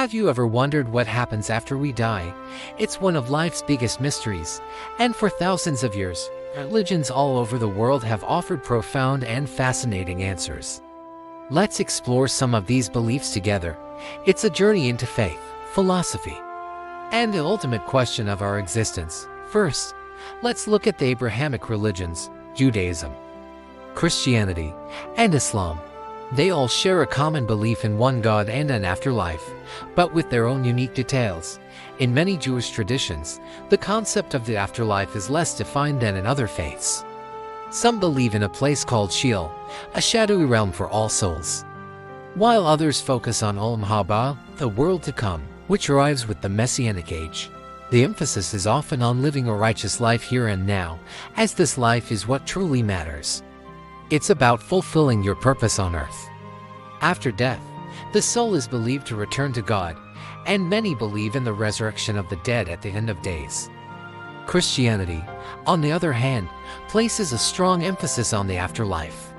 Have you ever wondered what happens after we die? It's one of life's biggest mysteries, and for thousands of years, religions all over the world have offered profound and fascinating answers. Let's explore some of these beliefs together. It's a journey into faith, philosophy, and the ultimate question of our existence. First, let's look at the Abrahamic religions, Judaism, Christianity, and Islam. They all share a common belief in one God and an afterlife, but with their own unique details. In many Jewish traditions, the concept of the afterlife is less defined than in other faiths. Some believe in a place called Sheol, a shadowy realm for all souls, while others focus on Olam Haba, the world to come, which arrives with the Messianic age. The emphasis is often on living a righteous life here and now, as this life is what truly matters. It's about fulfilling your purpose on earth. After death, the soul is believed to return to God, and many believe in the resurrection of the dead at the end of days. Christianity, on the other hand, places a strong emphasis on the afterlife.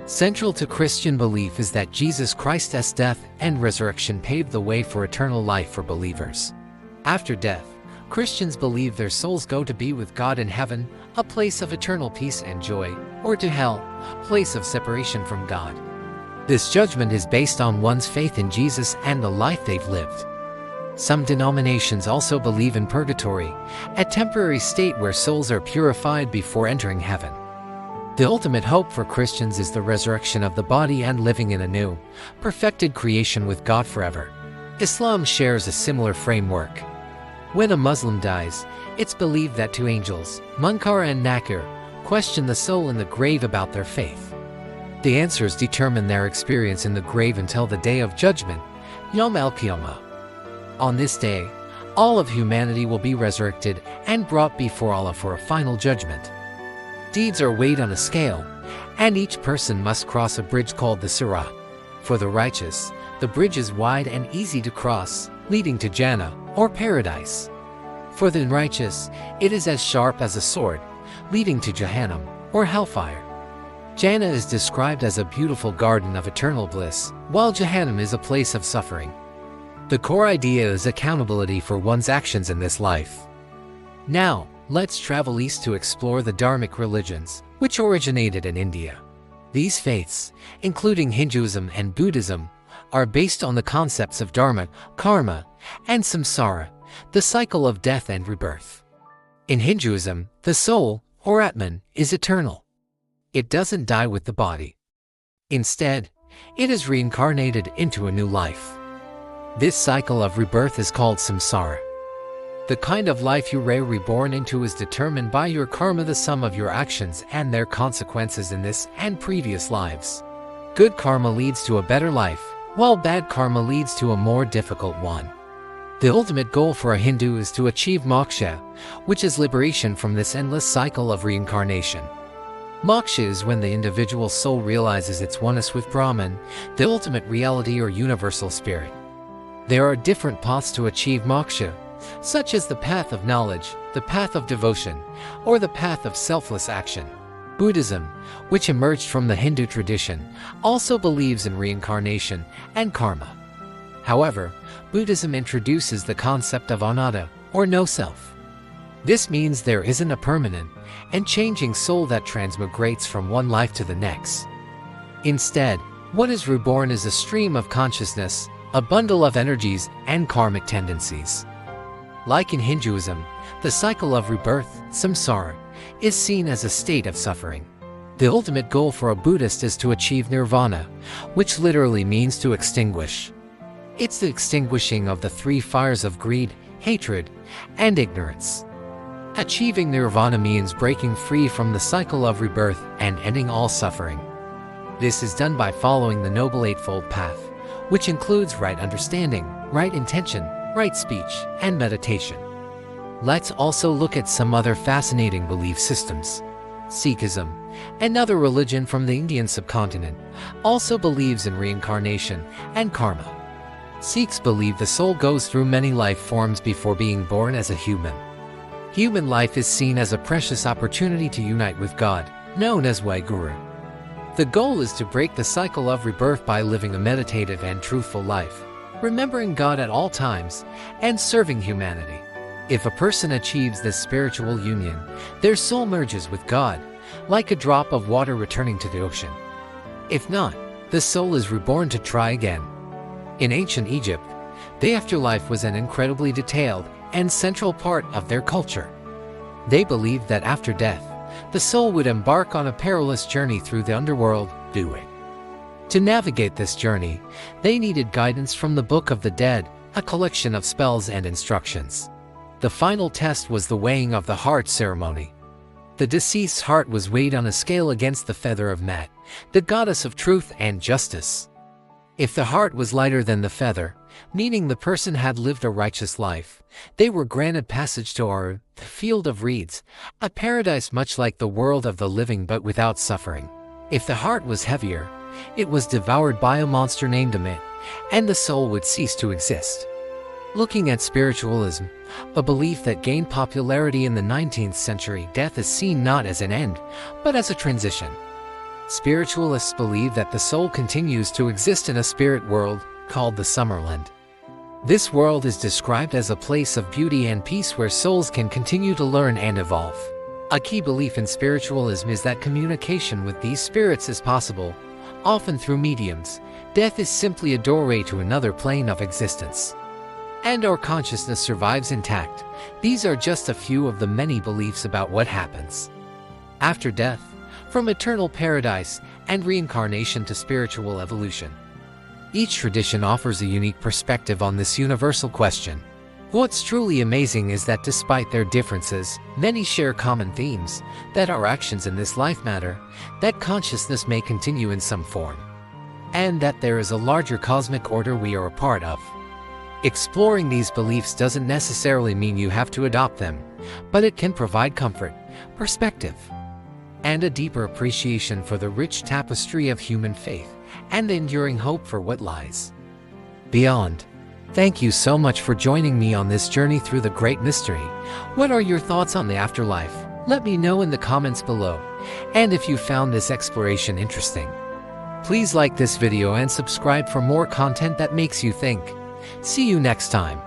Central to Christian belief is that Jesus Christ's death and resurrection paved the way for eternal life for believers. After death, Christians believe their souls go to be with God in heaven, a place of eternal peace and joy, or to hell, a place of separation from God. This judgment is based on one's faith in Jesus and the life they've lived. Some denominations also believe in purgatory, a temporary state where souls are purified before entering heaven. The ultimate hope for Christians is the resurrection of the body and living in a new, perfected creation with God forever. Islam shares a similar framework. When a Muslim dies, it's believed that two angels, Munkar and Nakir, question the soul in the grave about their faith. The answers determine their experience in the grave until the Day of Judgment, Yom al-Qiyamah. On this day, all of humanity will be resurrected and brought before Allah for a final judgment. Deeds are weighed on a scale, and each person must cross a bridge called the Sirat. For the righteous, the bridge is wide and easy to cross, leading to Jannah, or paradise. For the unrighteous, it is as sharp as a sword, leading to Jahannam, or hellfire. Jannah is described as a beautiful garden of eternal bliss, while Jahannam is a place of suffering. The core idea is accountability for one's actions in this life. Now, let's travel east to explore the Dharmic religions, which originated in India. These faiths, including Hinduism and Buddhism, are based on the concepts of dharma, karma, and samsara, the cycle of death and rebirth. In Hinduism, the soul, or Atman, is eternal. It doesn't die with the body. Instead, it is reincarnated into a new life. This cycle of rebirth is called samsara. The kind of life you are reborn into is determined by your karma, the sum of your actions and their consequences in this and previous lives. Good karma leads to a better life, while bad karma leads to a more difficult one. The ultimate goal for a Hindu is to achieve moksha, which is liberation from this endless cycle of reincarnation. Moksha is when the individual soul realizes its oneness with Brahman, the ultimate reality or universal spirit. There are different paths to achieve moksha, such as the path of knowledge, the path of devotion, or the path of selfless action. Buddhism, which emerged from the Hindu tradition, also believes in reincarnation and karma. However, Buddhism introduces the concept of anatta, or no self. This means there isn't a permanent and changing soul that transmigrates from one life to the next. Instead, what is reborn is a stream of consciousness, a bundle of energies and karmic tendencies. Like in Hinduism, the cycle of rebirth, samsara, is seen as a state of suffering. The ultimate goal for a Buddhist is to achieve nirvana, which literally means to extinguish. It's the extinguishing of the three fires of greed, hatred, and ignorance. Achieving nirvana means breaking free from the cycle of rebirth and ending all suffering. This is done by following the Noble Eightfold Path, which includes right understanding, right intention, right speech, and meditation. Let's also look at some other fascinating belief systems. Sikhism, another religion from the Indian subcontinent, also believes in reincarnation and karma. Sikhs believe the soul goes through many life forms before being born as a human. Human life is seen as a precious opportunity to unite with God, known as Waheguru. The goal is to break the cycle of rebirth by living a meditative and truthful life. remembering God at all times, and serving humanity. If a person achieves this spiritual union, their soul merges with God, like a drop of water returning to the ocean. If not, the soul is reborn to try again. In ancient Egypt, the afterlife was an incredibly detailed and central part of their culture. They believed that after death, the soul would embark on a perilous journey through the underworld, Duat. To navigate this journey, they needed guidance from the Book of the Dead, a collection of spells and instructions. The final test was the weighing of the heart ceremony. The deceased's heart was weighed on a scale against the feather of Mat, the goddess of truth and justice. If the heart was lighter than the feather, meaning the person had lived a righteous life, they were granted passage to Ur, the field of reeds, a paradise much like the world of the living but without suffering. If the heart was heavier, it was devoured by a monster named Amit, and the soul would cease to exist. Looking at spiritualism, a belief that gained popularity in the 19th century, death is seen not as an end, but as a transition. Spiritualists believe that the soul continues to exist in a spirit world called the Summerland. This world is described as a place of beauty and peace where souls can continue to learn and evolve. A key belief in spiritualism is that communication with these spirits is possible, often through mediums. Death is simply a doorway to another plane of existence, and our consciousness survives intact. These are just a few of the many beliefs about what happens after death, from eternal paradise and reincarnation to spiritual evolution. Each tradition offers a unique perspective on this universal question. What's truly amazing is that despite their differences, many share common themes, that our actions in this life matter, that consciousness may continue in some form, and that there is a larger cosmic order we are a part of. Exploring these beliefs doesn't necessarily mean you have to adopt them, but it can provide comfort, perspective, and a deeper appreciation for the rich tapestry of human faith and the enduring hope for what lies beyond. Thank you so much for joining me on this journey through the great mystery. What are your thoughts on the afterlife? Let me know in the comments below. And if you found this exploration interesting, please like this video and subscribe for more content that makes you think. See you next time.